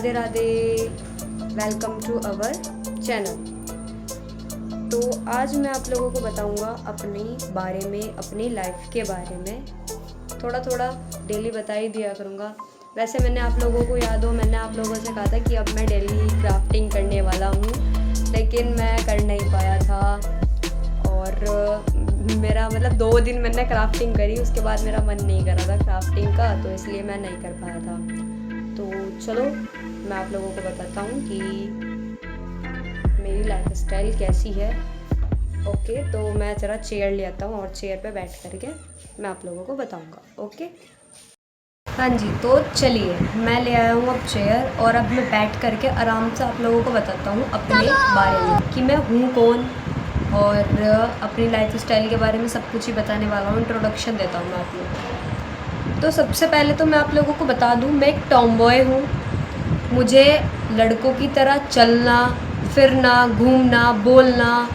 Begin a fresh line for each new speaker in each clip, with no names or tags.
Radhe Radhe, welcome to our channel. तो आज मैं आप लोगों को बताऊंगा अपने बारे में, अपनी लाइफ के बारे में। थोड़ा थोड़ा डेली बता ही दिया करूँगा। वैसे मैंने आप लोगों को याद हो, मैंने आप लोगों से कहा था कि अब मैं डेली क्राफ्टिंग करने वाला हूँ, लेकिन मैं कर नहीं पाया था। और मेरा 2 दिन मैंने क्राफ्टिंग करी, उसके बाद मेरा मन नहीं कर रहा था क्राफ्टिंग का, तो इसलिए मैं नहीं कर पाया था। तो चलो मैं आप लोगों को बताता हूँ कि मेरी लाइफ स्टाइल कैसी है। ओके, तो मैं ज़रा चेयर ले आता हूँ और चेयर पे बैठ करके मैं आप लोगों को बताऊँगा। ओके, हाँ जी, तो चलिए मैं ले आया हूँ अब चेयर, और अब मैं बैठ करके आराम से आप लोगों को बताता हूँ अपने बारे में कि मैं हूँ कौन, और अपनी लाइफ स्टाइल के बारे में सब कुछ ही बताने वाला हूँ। इंट्रोडक्शन देता हूँ मैं आप लोगों को। तो सबसे पहले तो मैं आप लोगों को बता दूँ, मैं एक टॉम बॉय हूँ। मुझे लड़कों की तरह चलना, फिरना, घूमना, बोलना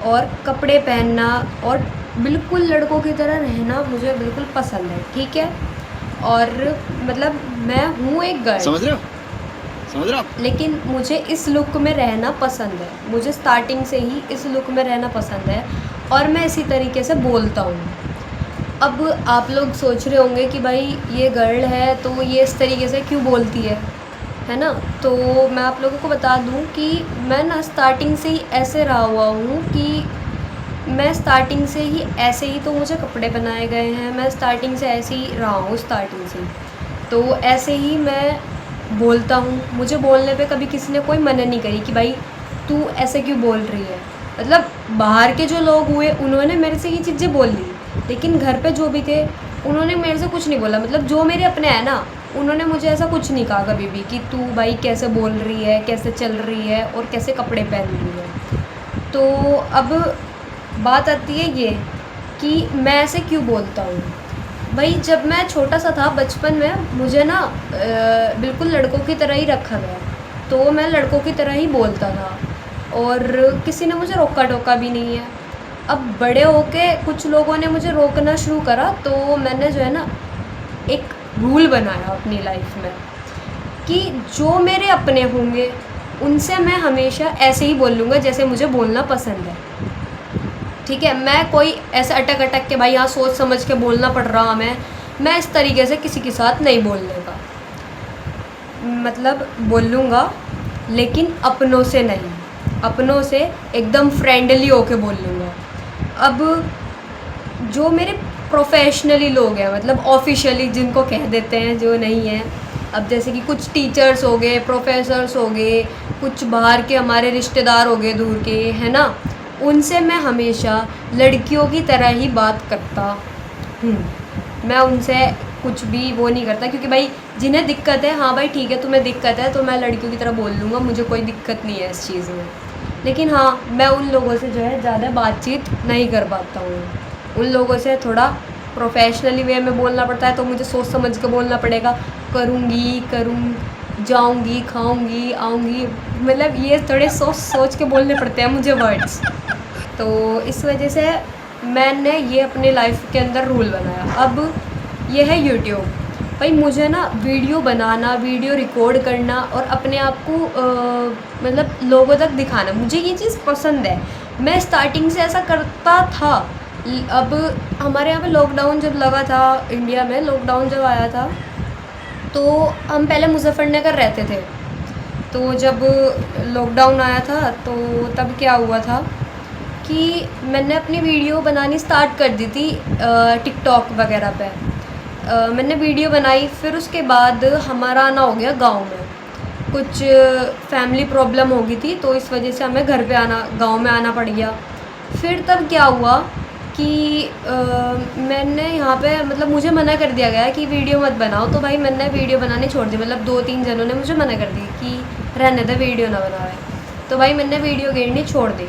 और कपड़े पहनना और बिल्कुल लड़कों की तरह रहना मुझे बिल्कुल पसंद है, ठीक है। और मैं हूँ एक गर्ल, समझ रहे हो, लेकिन मुझे इस लुक में रहना पसंद है। मुझे स्टार्टिंग से ही इस लुक में रहना पसंद है और मैं इसी तरीके से बोलता हूँ। अब आप लोग सोच रहे होंगे कि भाई ये गर्ल है तो ये इस तरीके से क्यों बोलती है ना। तो मैं आप लोगों को बता दूँ कि मैं ना स्टार्टिंग से ही ऐसे रहा हुआ हूँ कि मैं स्टार्टिंग से ही ऐसे ही, तो मुझे कपड़े बनाए गए हैं, मैं स्टार्टिंग से ऐसे ही रहा हूँ। स्टार्टिंग से तो ऐसे ही मैं बोलता हूँ। मुझे बोलने पे कभी किसी ने कोई मना नहीं करी कि भाई तू ऐसे क्यों बोल रही है। बाहर के जो लोग हुए उन्होंने मेरे से ये चीज़ें बोल ली, लेकिन घर पे जो भी थे उन्होंने मेरे से कुछ नहीं बोला। जो मेरे अपने हैं ना, उन्होंने मुझे ऐसा कुछ नहीं कहा कभी भी कि तू भाई कैसे बोल रही है, कैसे चल रही है और कैसे कपड़े पहन रही है। तो अब बात आती है ये कि मैं ऐसे क्यों बोलता हूँ। भाई जब मैं छोटा सा था, बचपन में मुझे ना बिल्कुल लड़कों की तरह ही रखा गया, तो मैं लड़कों की तरह ही बोलता था और किसी ने मुझे रोका टोका भी नहीं है। अब बड़े होके कुछ लोगों ने मुझे रोकना शुरू करा, तो मैंने जो है ना एक रूल बनाया अपनी लाइफ में कि जो मेरे अपने होंगे उनसे मैं हमेशा ऐसे ही बोलूँगा जैसे मुझे बोलना पसंद है, ठीक है। मैं कोई ऐसे अटक अटक के भाई यहाँ सोच समझ के बोलना पड़ रहा मैं इस तरीके से किसी के साथ नहीं बोलने का। बोलूँगा लेकिन अपनों से नहीं, अपनों से एकदम फ्रेंडली होके बोल लूँगा। अब जो मेरे प्रोफेशनली लोग हैं, ऑफिशियली जिनको कह देते हैं, जो नहीं है, अब जैसे कि कुछ टीचर्स हो गए, प्रोफेसर्स हो गए, कुछ बाहर के हमारे रिश्तेदार हो गए दूर के, है ना, उनसे मैं हमेशा लड़कियों की तरह ही बात करता हूँ। मैं उनसे कुछ भी वो नहीं करता, क्योंकि भाई जिन्हें दिक्कत है, हाँ भाई ठीक है तुम्हें दिक्कत है तो मैं लड़कियों की तरह बोल लूँगा, मुझे कोई दिक्कत नहीं है इस चीज़ में। लेकिन हाँ, मैं उन लोगों से जो है ज़्यादा बातचीत नहीं कर पाता हूँ। उन लोगों से थोड़ा प्रोफेशनली वे में बोलना पड़ता है, तो मुझे सोच समझ के बोलना पड़ेगा। जाऊँगी, खाऊँगी, आऊँगी, ये थोड़े सोच के बोलने पड़ते हैं मुझे वर्ड्स। तो इस वजह से मैंने ये अपने लाइफ के अंदर रूल बनाया। अब ये है यूट्यूब। भाई मुझे ना वीडियो बनाना, वीडियो रिकॉर्ड करना और अपने आप को लोगों तक दिखाना, मुझे ये चीज़ पसंद है। मैं स्टार्टिंग से ऐसा करता था। अब हमारे यहाँ पे लॉकडाउन जब लगा था, इंडिया में लॉकडाउन जब आया था, तो हम पहले मुजफ्फरनगर रहते थे। तो जब लॉकडाउन आया था तो तब क्या हुआ था कि मैंने अपनी वीडियो बनानी स्टार्ट कर दी थी टिकटॉक वगैरह पे। मैंने वीडियो बनाई, फिर उसके बाद हमारा आना हो गया गांव में। कुछ फैमिली प्रॉब्लम हो गई थी, तो इस वजह से हमें गांव में आना पड़ गया। फिर तब क्या हुआ कि मैंने यहाँ पे मुझे मना कर दिया गया कि वीडियो मत बनाओ, तो भाई मैंने वीडियो बनाने छोड़ दी। 2-3 जनों ने मुझे मना कर दी कि रहने दे, वीडियो ना बनाए। तो भाई मैंने वीडियो गिरनी छोड़ दी,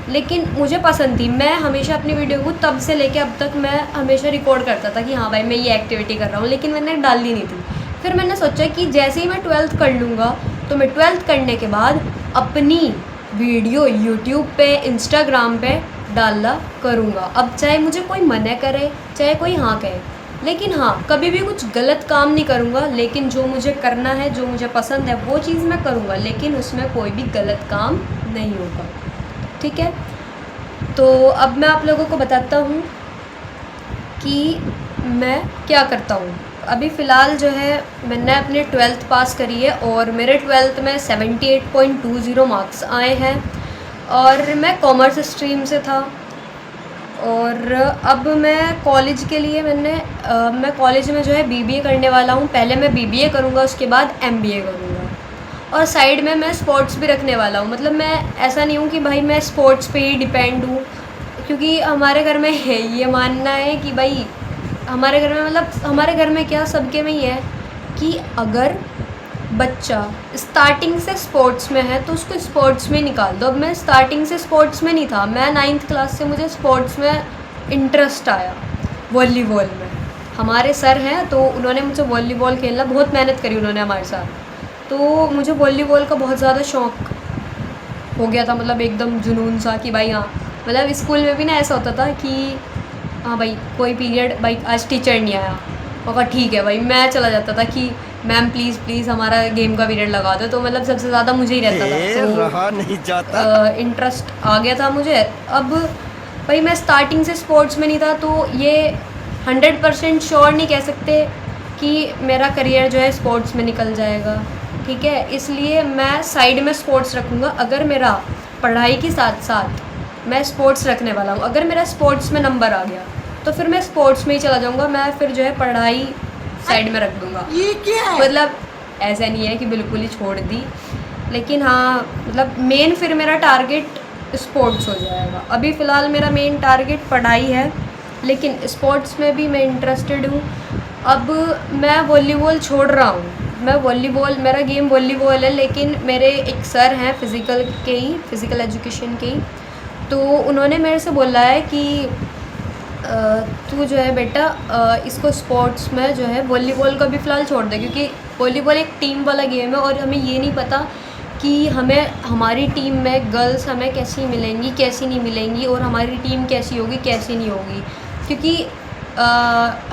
लेकिन मुझे पसंद थी। मैं हमेशा अपनी वीडियो को तब से लेके अब तक मैं हमेशा रिकॉर्ड करता था कि हाँ भाई मैं ये एक्टिविटी कर रहा हूँ, लेकिन मैंने डाली नहीं थी। फिर मैंने सोचा कि जैसे ही मैं 12th कर लूँगा, तो मैं 12th करने के बाद अपनी वीडियो यूट्यूब पे, इंस्टाग्राम पे डालना करूँगा। अब चाहे मुझे कोई मना करे, चाहे कोई हाँ कहे, लेकिन हाँ, कभी भी कुछ गलत काम नहीं करूँगा, लेकिन जो मुझे करना है, जो मुझे पसंद है वो चीज़ मैं करूँगा, लेकिन उसमें कोई भी गलत काम नहीं होगा, ठीक है। तो अब मैं आप लोगों को बताता हूँ कि मैं क्या करता हूँ। अभी फ़िलहाल जो है मैंने अपनी 12th पास करी है और मेरे 12th में 78.20 मार्क्स आए हैं और मैं कॉमर्स स्ट्रीम से था। और अब मैं कॉलेज के लिए मैं कॉलेज में जो है बीबीए करने वाला हूँ। पहले मैं बीबीए करूँगा, उसके बाद एमबीए करूँगा और साइड में मैं स्पोर्ट्स भी रखने वाला हूँ। मतलब मैं ऐसा नहीं हूँ कि भाई मैं स्पोर्ट्स पे ही डिपेंड हूँ, क्योंकि हमारे घर में है ये मानना है कि भाई हमारे घर में, मतलब हमारे घर में क्या, सबके में ही है कि अगर बच्चा स्टार्टिंग से स्पोर्ट्स में है तो उसको स्पोर्ट्स में निकाल दो। अब मैं स्टार्टिंग से स्पोर्ट्स में नहीं था, मैं 9th क्लास से मुझे स्पोर्ट्स में इंटरेस्ट आया, वॉलीबॉल में। हमारे सर हैं तो उन्होंने मुझे वॉलीबॉल खेलना, बहुत मेहनत करी उन्होंने हमारे साथ, तो मुझे वॉलीबॉल का बहुत ज़्यादा शौक़ हो गया था, मतलब एकदम जुनून सा कि भाई हाँ, मतलब स्कूल में भी ना ऐसा होता था कि हाँ भाई कोई पीरियड, भाई आज टीचर नहीं आया, और ठीक है भाई, मैं चला जाता था कि मैम प्लीज़ हमारा गेम का पीरियड लगा दो। तो मतलब सबसे ज़्यादा मुझे ही रहता था, तो
रहा नहीं जाता।
इंटरेस्ट आ गया था मुझे। अब भाई मैं स्टार्टिंग से स्पोर्ट्स में नहीं था, तो ये 100% श्योर नहीं कह सकते कि मेरा करियर जो है स्पोर्ट्स में निकल जाएगा, ठीक है। इसलिए मैं साइड में स्पोर्ट्स रखूँगा। अगर मेरा पढ़ाई के साथ साथ मैं स्पोर्ट्स रखने वाला हूँ, अगर मेरा स्पोर्ट्स में नंबर आ गया तो फिर मैं स्पोर्ट्स में ही चला जाऊँगा, मैं फिर जो है पढ़ाई साइड में रख दूँगा।
ये क्या है?
मतलब ऐसा नहीं है कि बिल्कुल ही छोड़ दी, लेकिन हाँ, मतलब मेन फिर मेरा टारगेट स्पोर्ट्स हो जाएगा। अभी फ़िलहाल मेरा मेन टारगेट पढ़ाई है, लेकिन स्पोर्ट्स में भी मैं इंटरेस्टेड हूँ। अब मैं वॉलीबॉल छोड़ रहा हूँ, मैं वॉलीबॉल, मेरा गेम वॉलीबॉल है, लेकिन मेरे एक सर हैं फ़िज़िकल एजुकेशन के ही, तो उन्होंने मेरे से बोला है कि तू जो है बेटा इसको स्पोर्ट्स में जो है वॉलीबॉल का भी फ़िलहाल छोड़ दे, क्योंकि वॉलीबॉल एक टीम वाला गेम है और हमें ये नहीं पता कि हमें हमारी टीम में गर्ल्स हमें कैसी मिलेंगी, कैसी नहीं मिलेंगी, और हमारी टीम कैसी होगी, कैसी नहीं होगी, क्योंकि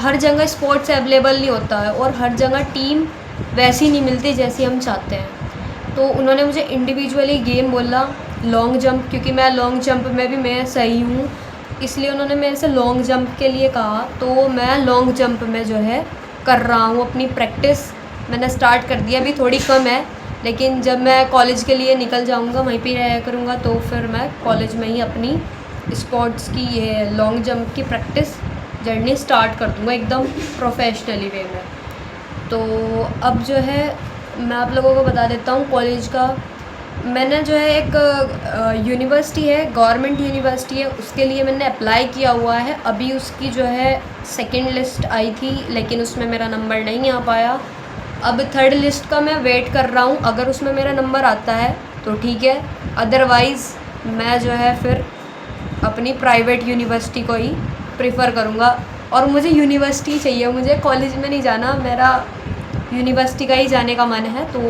हर जगह स्पोर्ट्स अवेलेबल नहीं होता है और हर जगह टीम वैसी नहीं मिलती जैसी हम चाहते हैं। तो उन्होंने मुझे इंडिविजुअली गेम बोला, लॉन्ग जंप, क्योंकि मैं लॉन्ग जंप में भी मैं सही हूँ, इसलिए उन्होंने मेरे से लॉन्ग जंप के लिए कहा। तो मैं लॉन्ग जंप में जो है कर रहा हूँ अपनी प्रैक्टिस, मैंने स्टार्ट कर दिया। अभी थोड़ी कम है, लेकिन जब मैं कॉलेज के लिए निकल जाऊँगा, वहीं पे रहा करूँगा, तो फिर मैं कॉलेज में ही अपनी स्पोर्ट्स की, ये लॉन्ग जंप की प्रैक्टिस जर्नी स्टार्ट कर दूँगा एकदम प्रोफेशनली वे में। तो अब जो है मैं आप लोगों को बता देता हूँ कॉलेज का। मैंने जो है एक यूनिवर्सिटी है, गवर्नमेंट यूनिवर्सिटी है, उसके लिए मैंने अप्लाई किया हुआ है। अभी उसकी जो है सेकंड लिस्ट आई थी, लेकिन उसमें मेरा नंबर नहीं आ पाया। अब थर्ड लिस्ट का मैं वेट कर रहा हूँ, अगर उसमें मेरा नंबर आता है तो ठीक है, अदरवाइज़ मैं जो है फिर अपनी प्राइवेट यूनिवर्सिटी को ही प्रेफर करूँगा। और मुझे यूनिवर्सिटी चाहिए, मुझे कॉलेज में नहीं जाना, मेरा यूनिवर्सिटी का ही जाने का मन है, तो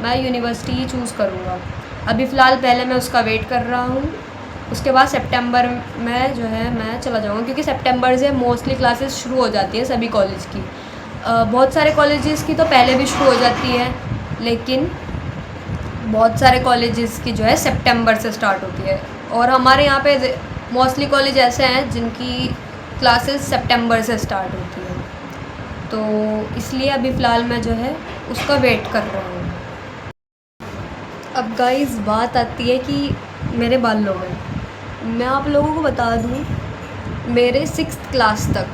मैं यूनिवर्सिटी ही चूज़ करूँगा। अभी फ़िलहाल पहले मैं उसका वेट कर रहा हूँ, उसके बाद सितंबर में जो है मैं चला जाऊँगा, क्योंकि सितंबर से मोस्टली क्लासेस शुरू हो जाती है सभी कॉलेज की। बहुत सारे कॉलेजेस की तो पहले भी शुरू हो जाती है, लेकिन बहुत सारे कॉलेजेस की जो है सितंबर से स्टार्ट होती है। और हमारे यहाँ पे मोस्टली कॉलेज ऐसे हैं जिनकी क्लासेस सितंबर से स्टार्ट होती है, तो इसलिए अभी फ़िलहाल मैं जो है उसका वेट कर रहा हूँ। अब गाइस बात आती है कि मेरे बालों में, मैं आप लोगों को बता दूँ, मेरे 6th क्लास तक,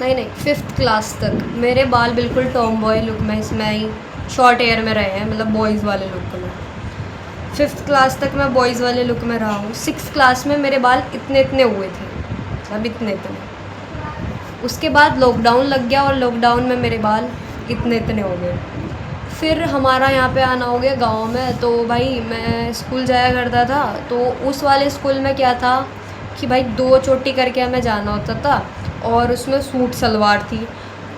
नहीं 5th क्लास तक मेरे बाल बिल्कुल टॉम बॉय लुक में, इसमें ही शॉर्ट हेयर में रहे हैं, मतलब बॉयज़ वाले लुक में। 5th क्लास तक मैं बॉयज़ वाले लुक में रहा हूँ। 6th क्लास में मेरे बाल इतने हुए थे, मतलब इतने। उसके बाद लॉकडाउन लग गया और लॉकडाउन में मेरे बाल इतने हो गए। फिर हमारा यहाँ पे आना हो गया गाँव में, तो भाई मैं स्कूल जाया करता था, तो उस वाले स्कूल में क्या था कि भाई 2 चोटी करके हमें जाना होता था और उसमें सूट सलवार थी।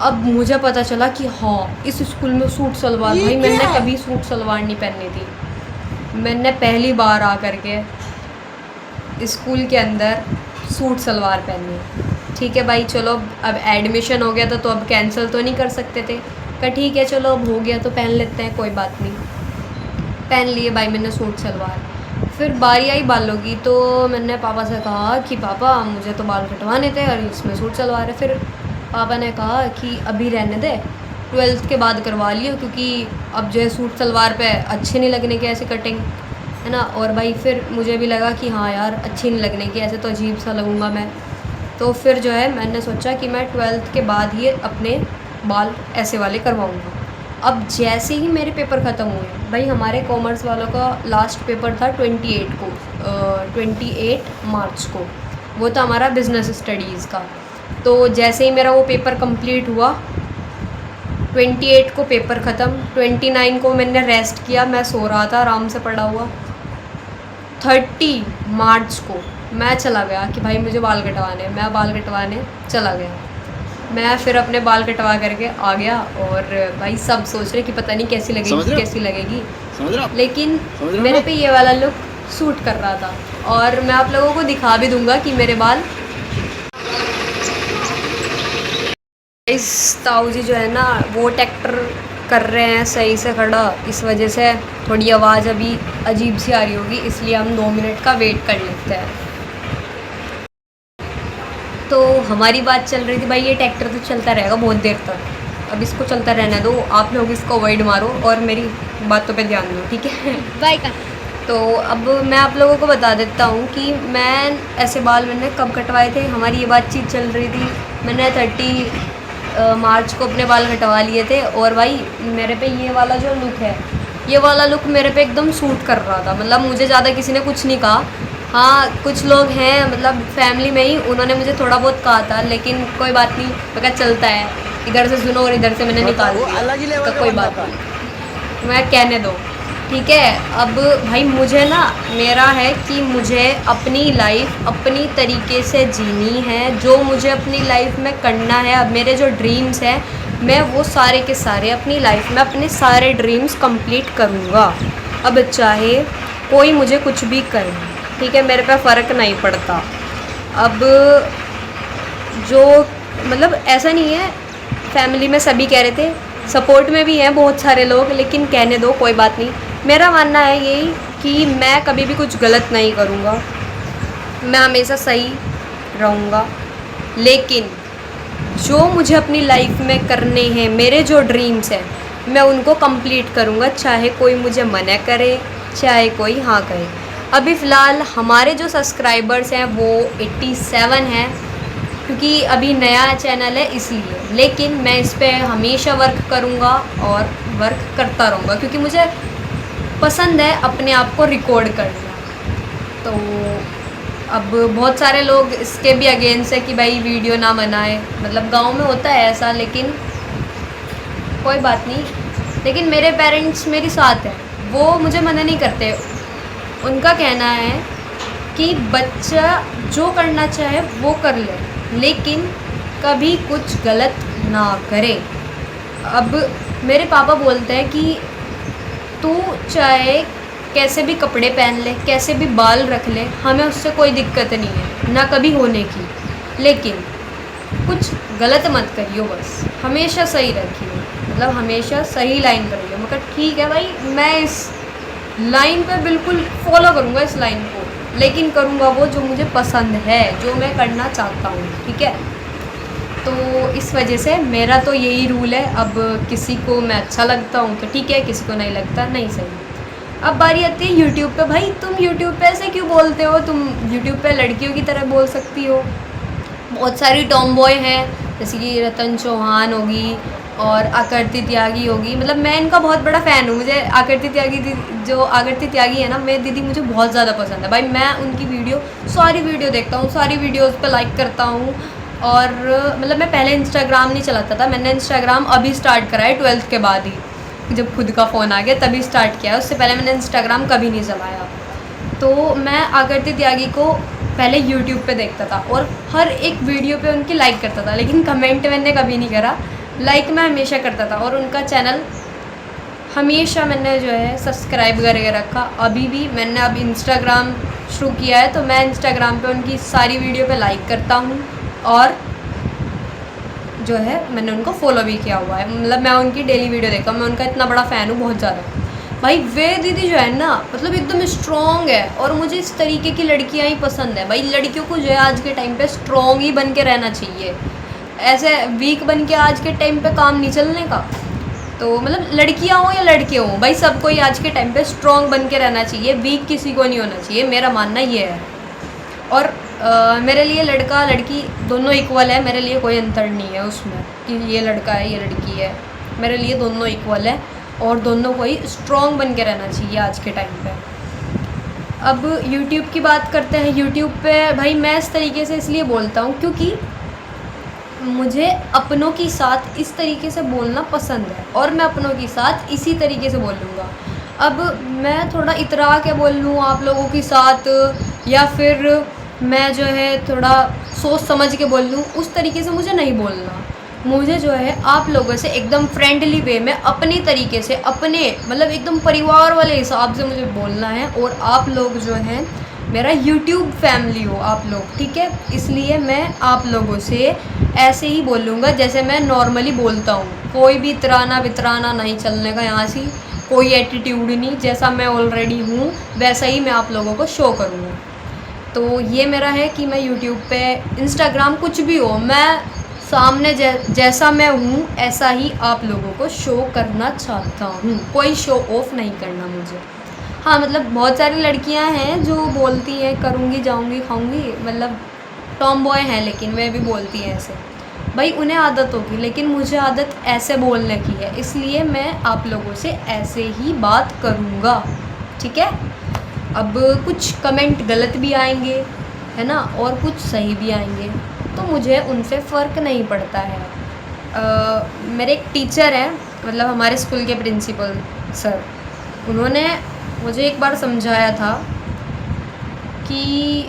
अब मुझे पता चला कि हाँ, इस स्कूल में सूट सलवार, भाई मैंने कभी सूट सलवार नहीं पहनी थी। मैंने पहली बार आ कर के स्कूल के अंदर सूट सलवार पहनी। ठीक है भाई चलो अब एडमिशन हो गया था तो अब कैंसिल तो नहीं कर सकते थे। कहा ठीक है चलो अब हो गया तो पहन लेते हैं, कोई बात नहीं। पहन लिए भाई मैंने सूट सलवार। फिर बारी आई बालों की, तो मैंने पापा से कहा कि पापा मुझे तो बाल कटवाने थे और इसमें सूट सलवार है। फिर पापा ने कहा कि अभी रहने दे, 12th के बाद करवा लियो, क्योंकि अब जो है सूट सलवार पे अच्छे नहीं लगने की ऐसे कटिंग, है ना। और भाई फिर मुझे भी लगा कि हाँ यार अच्छी नहीं लगने की, ऐसे तो अजीब सा लगूँगा मैं। तो फिर जो है मैंने सोचा कि मैं 12th के बाद ही अपने बाल ऐसे वाले करवाऊँगा। अब जैसे ही मेरे पेपर ख़त्म हुए, भाई हमारे कॉमर्स वालों का लास्ट पेपर था 28 मार्च को, वो था हमारा बिज़नेस स्टडीज़ का। तो जैसे ही मेरा वो पेपर कंप्लीट हुआ, 28 को पेपर ख़त्म, 29 को मैंने रेस्ट किया, मैं सो रहा था आराम से पड़ा हुआ। 30 मार्च को मैं चला गया कि भाई मुझे बाल कटवाने, मैं बाल कटवाने चला गया। मैं फिर अपने बाल कटवा करके आ गया, और भाई सब सोच रहे कि पता नहीं कैसी लगेगी कैसी लगेगी, लेकिन मेरे पे ये वाला लुक सूट कर रहा था। और मैं आप लोगों को दिखा भी दूंगा कि मेरे बाल, इस ताऊ जी जो है ना वो ट्रैक्टर कर रहे हैं सही से खड़ा, इस वजह से थोड़ी आवाज़ अभी अजीब सी आ रही होगी, इसलिए हम 2 मिनट का वेट कर लेते हैं। तो हमारी बात चल रही थी भाई ये ट्रैक्टर तो चलता रहेगा बहुत देर तक, अब इसको चलता रहने दो, आप लोग इसको अवॉइड मारो और मेरी बातों पे ध्यान दो, ठीक है। बाय का। तो अब मैं आप लोगों को बता देता हूँ कि मैं ऐसे बाल मैंने कब कटवाए थे। हमारी ये बातचीत चल रही थी, मैंने 30 मार्च को अपने बाल कटवा लिए थे, और भाई मेरे पे ये वाला जो लुक है, ये वाला लुक मेरे पे एकदम सूट कर रहा था। मतलब मुझे ज़्यादा किसी ने कुछ नहीं कहा, हाँ कुछ लोग हैं मतलब फैमिली में ही, उन्होंने मुझे थोड़ा बहुत कहा था, लेकिन कोई बात नहीं, मैं चलता है, इधर से सुनो और इधर से मैंने निकाल दिया, तो कोई बात नहीं, मैं कहने दो, ठीक है। अब भाई मुझे ना मेरा है कि मुझे अपनी लाइफ अपनी तरीके से जीनी है, जो मुझे अपनी लाइफ में करना है, अब मेरे जो ड्रीम्स हैं मैं वो सारे के सारे अपनी लाइफ में अपने सारे ड्रीम्स कंप्लीट करूँगा। अब चाहे कोई मुझे कुछ भी करे, ठीक है, मेरे पे फ़र्क नहीं पड़ता। अब जो मतलब ऐसा नहीं है, फैमिली में सभी कह रहे थे, सपोर्ट में भी हैं बहुत सारे लोग, लेकिन कहने दो कोई बात नहीं। मेरा मानना है यही कि मैं कभी भी कुछ गलत नहीं करूँगा, मैं हमेशा सही रहूँगा, लेकिन जो मुझे अपनी लाइफ में करने हैं, मेरे जो ड्रीम्स हैं, मैं उनको कंप्लीट करूँगा, चाहे कोई मुझे मना करे, चाहे कोई हाँ करे। अभी फ़िलहाल हमारे जो सब्सक्राइबर्स हैं वो 87 हैं, क्योंकि अभी नया चैनल है इसलिए, लेकिन मैं इस पे हमेशा वर्क करूँगा और वर्क करता रहूँगा, क्योंकि मुझे पसंद है अपने आप को रिकॉर्ड करना। तो अब बहुत सारे लोग इसके भी अगेंस्ट है कि भाई वीडियो ना बनाए, मतलब गांव में होता है ऐसा, लेकिन कोई बात नहीं। लेकिन मेरे पेरेंट्स मेरे साथ हैं, वो मुझे मना नहीं करते। उनका कहना है कि बच्चा जो करना चाहे वो कर ले, लेकिन कभी कुछ गलत ना करे। अब मेरे पापा बोलते हैं कि तू चाहे कैसे भी कपड़े पहन ले, कैसे भी बाल रख ले, हमें उससे कोई दिक्कत नहीं है, ना कभी होने की, लेकिन कुछ गलत मत करियो, बस हमेशा सही रखियो, मतलब हमेशा सही लाइन पर रहियो। मैं कहा ठीक है भाई, मैं इस लाइन पे बिल्कुल फॉलो करूँगा इस लाइन को, लेकिन करूँगा वो जो मुझे पसंद है, जो मैं करना चाहता हूँ, ठीक है। तो इस वजह से मेरा तो यही रूल है। अब किसी को मैं अच्छा लगता हूँ तो ठीक है, किसी को नहीं लगता नहीं सही। अब बारी आती है यूट्यूब पे। भाई तुम यूट्यूब पे ऐसे क्यों बोलते हो, तुम यूट्यूब पे लड़कियों की तरह बोल सकती हो। बहुत सारी टॉम बॉय हैं, जैसे कि रतन चौहान होगी और आकृति त्यागी होगी, मतलब मैं इनका बहुत बड़ा फ़ैन हूँ। मुझे आकृति त्यागी जो आकृति त्यागी है ना, मेरी दीदी मुझे बहुत ज़्यादा पसंद है भाई। मैं उनकी सारी वीडियो देखता हूँ, सारी वीडियोज़ पर लाइक करता हूँ। और मतलब मैं पहले इंस्टाग्राम नहीं चलाता था, मैंने इंस्टाग्राम अभी स्टार्ट करा है 12th के बाद ही, जब खुद का फ़ोन आ गया तभी स्टार्ट किया है, उससे पहले मैंने इंस्टाग्राम कभी नहीं चलाया। तो मैं आकृति त्यागी को पहले यूट्यूब पे देखता था और हर एक वीडियो पे उनकी लाइक करता था, लेकिन कमेंट मैंने कभी नहीं करा, लाइक मैं हमेशा करता था। और उनका चैनल हमेशा मैंने जो है सब्सक्राइब करके रखा। अभी भी मैंने अब इंस्टाग्राम शुरू किया है, तो मैं इंस्टाग्राम पे उनकी सारी वीडियो पे लाइक करता हूँ और जो है मैंने उनको फॉलो भी किया हुआ है, मतलब मैं उनकी डेली वीडियो देखा, मैं उनका इतना बड़ा फ़ैन हूँ, बहुत ज़्यादा। भाई वे दीदी जो है ना, मतलब एकदम स्ट्रॉन्ग है, और मुझे इस तरीके की लड़कियाँ ही पसंद है। भाई लड़कियों को जो है आज के टाइम पे स्ट्रॉन्ग ही बन के रहना चाहिए, ऐसे वीक बन के आज के टाइम पे काम नहीं चलने का। तो मतलब लड़कियाँ हों या लड़के हों, भाई सबको ही आज के टाइम पे स्ट्रॉन्ग बन के रहना चाहिए, वीक किसी को नहीं होना चाहिए, मेरा मानना ये है। और मेरे लिए लड़का लड़की दोनों इक्वल है, मेरे लिए कोई अंतर नहीं है उसमें कि ये लड़का है ये लड़की है, मेरे लिए दोनों इक्वल है, और दोनों को ही स्ट्रॉन्ग बन के रहना चाहिए आज के टाइम पे। अब यूट्यूब की बात करते हैं। यूट्यूब पे भाई मैं इस तरीके से इसलिए बोलता हूँ क्योंकि मुझे अपनों के साथ इस तरीके से बोलना पसंद है, और मैं अपनों के साथ इसी तरीके से बोलूँगा। अब मैं थोड़ा इतरा के बोल लूँ आप लोगों के साथ, या फिर मैं जो है थोड़ा सोच समझ के बोल लूँ, उस तरीके से मुझे नहीं बोलना। मुझे जो है आप लोगों से एकदम फ्रेंडली वे में अपनी तरीके से, अपने मतलब एकदम परिवार वाले हिसाब से मुझे बोलना है। और आप लोग जो हैं मेरा यूट्यूब फैमिली हो आप लोग, ठीक है, इसलिए मैं आप लोगों से ऐसे ही बोलूँगा जैसे मैं नॉर्मली बोलता हूँ। कोई भी इतराना वितराना नहीं चलने का यहाँ से, कोई एटीट्यूड नहीं, जैसा मैं ऑलरेडी हूँ वैसा ही मैं आप लोगों को शो करूँगा। तो ये मेरा है कि मैं यूट्यूब पे, इंस्टाग्राम, कुछ भी हो, मैं सामने जैसा मैं हूँ ऐसा ही आप लोगों को शो करना चाहता हूँ, कोई शो ऑफ नहीं करना मुझे। हाँ मतलब बहुत सारी लड़कियाँ हैं जो बोलती हैं करूँगी जाऊँगी खाऊँगी, मतलब टॉम बॉय हैं, लेकिन वे भी बोलती हैं ऐसे। भाई उन्हें आदत होगी, लेकिन मुझे आदत ऐसे बोलने की है, इसलिए मैं आप लोगों से ऐसे ही बात करूँगा, ठीक है। अब कुछ कमेंट गलत भी आएंगे, है ना, और कुछ सही भी आएंगे, तो मुझे उनसे फ़र्क नहीं पड़ता है। मेरे एक टीचर हैं, मतलब हमारे स्कूल के प्रिंसिपल सर, उन्होंने मुझे एक बार समझाया था कि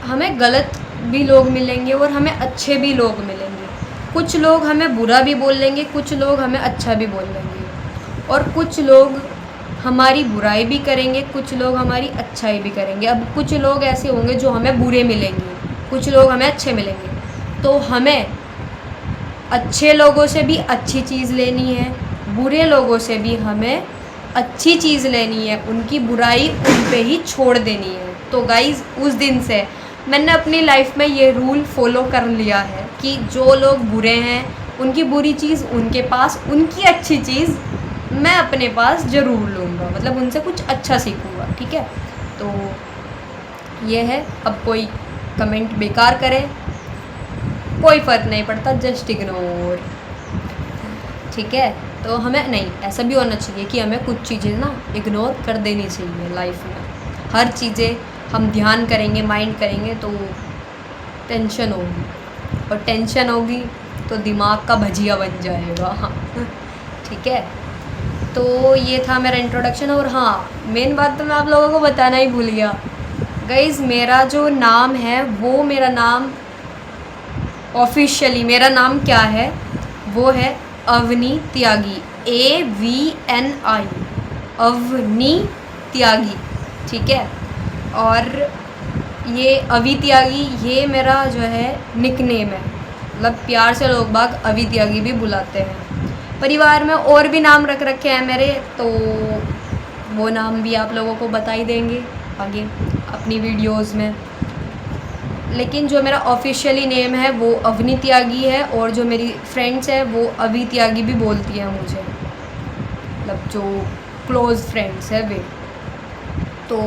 हमें गलत भी लोग मिलेंगे और हमें अच्छे भी लोग मिलेंगे। कुछ लोग हमें बुरा भी बोल लेंगे, कुछ लोग हमें अच्छा भी बोल लेंगे, और कुछ लोग हमारी बुराई भी करेंगे, कुछ लोग हमारी अच्छाई भी करेंगे। अब कुछ लोग ऐसे होंगे जो हमें बुरे मिलेंगे, कुछ लोग हमें अच्छे मिलेंगे, तो हमें अच्छे लोगों से भी अच्छी चीज़ लेनी है, बुरे लोगों से भी हमें अच्छी चीज़ लेनी है, उनकी बुराई उन पे ही छोड़ देनी है। तो गाइज़ उस दिन से मैंने अपनी लाइफ में ये रूल फॉलो कर लिया है कि जो लोग बुरे हैं उनकी बुरी चीज़ उनके पास, उनकी अच्छी चीज़ मैं अपने पास ज़रूर लूँगा, मतलब उनसे कुछ अच्छा सीखूँगा, ठीक है। तो ये है। अब कोई कमेंट बेकार करे कोई फ़र्क नहीं पड़ता, जस्ट इग्नोर, ठीक है। तो हमें नहीं, ऐसा भी होना चाहिए कि हमें कुछ चीज़ें ना इग्नोर कर देनी चाहिए लाइफ में। हर चीज़ें हम ध्यान करेंगे, माइंड करेंगे तो टेंशन होगी, और टेंशन होगी तो दिमाग का भजिया बन जाएगा ठीक है। तो ये था मेरा इंट्रोडक्शन। और हाँ, मेन बात तो मैं आप लोगों को बताना ही भूल गया गाइज़, मेरा जो नाम है वो, मेरा नाम ऑफिशियली मेरा नाम क्या है वो है अवनी त्यागी, AVNI, अवनी त्यागी, ठीक है। और ये अवि त्यागी, ये मेरा जो है निकनेम है, मतलब प्यार से लोग बाग अवि त्यागी भी बुलाते हैं। परिवार में और भी नाम रख रखे हैं मेरे, तो वो नाम भी आप लोगों को बता ही देंगे आगे अपनी वीडियोस में। लेकिन जो मेरा ऑफिशियली नेम है वो अवनी त्यागी है, और जो मेरी फ्रेंड्स हैं वो अवि त्यागी भी बोलती हैं मुझे, मतलब जो क्लोज़ फ्रेंड्स है वे। तो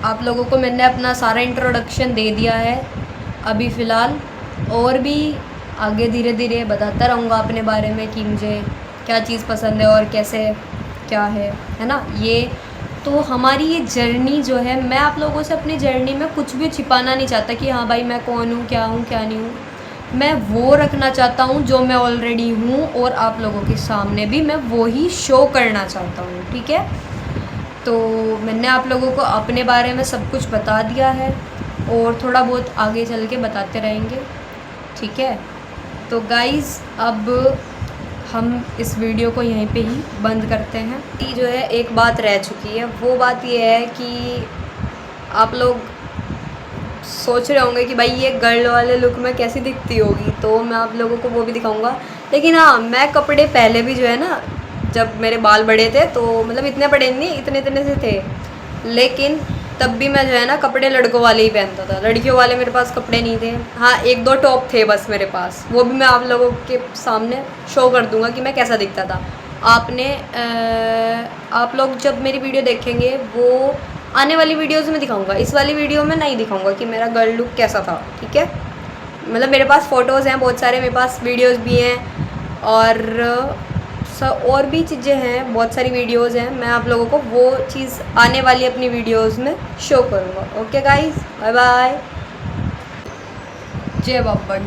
आप लोगों को मैंने अपना सारा इंट्रोडक्शन दे दिया है अभी फ़िलहाल, और भी आगे धीरे धीरे बताता रहूँगा अपने बारे में कि मुझे क्या चीज़ पसंद है और कैसे क्या है ना। ये तो हमारी ये जर्नी जो है, मैं आप लोगों से अपनी जर्नी में कुछ भी छिपाना नहीं चाहता कि हाँ भाई मैं कौन हूँ क्या नहीं हूँ। मैं वो रखना चाहता हूँ जो मैं ऑलरेडी हूँ, और आप लोगों के सामने भी मैं वो ही शो करना चाहता हूँ, ठीक है। तो मैंने आप लोगों को अपने बारे में सब कुछ बता दिया है, और थोड़ा बहुत आगे चल के बताते रहेंगे, ठीक है। तो गाइज़ अब हम इस वीडियो को यहीं पे ही बंद करते हैं। ये जो है एक बात रह चुकी है, वो बात ये है कि आप लोग सोच रहे होंगे कि भाई ये गर्ल वाले लुक में कैसी दिखती होगी, तो मैं आप लोगों को वो भी दिखाऊंगा। लेकिन हाँ, मैं कपड़े पहले भी जो है ना, जब मेरे बाल बड़े थे तो मतलब इतने बड़े नहीं, इतने इतने से थे, लेकिन तब भी मैं जो है ना कपड़े लड़कों वाले ही पहनता था, लड़कियों वाले मेरे पास कपड़े नहीं थे। हाँ, एक दो टॉप थे बस मेरे पास, वो भी मैं आप लोगों के सामने शो कर दूंगा कि मैं कैसा दिखता था। आप लोग जब मेरी वीडियो देखेंगे वो आने वाली वीडियोस में दिखाऊंगा, इस वाली वीडियो में नहीं दिखाऊंगा कि मेरा गर्ल लुक कैसा था, ठीक है। मतलब मेरे पास फ़ोटोज़ हैं बहुत सारे, मेरे पास वीडियोस भी हैं, और भी चीज़ें हैं, बहुत सारी वीडियोस हैं। मैं आप लोगों को वो चीज़ आने वाली अपनी वीडियोस में शो करूँगा। ओके गाइस, बाय बाय, जय बाबा।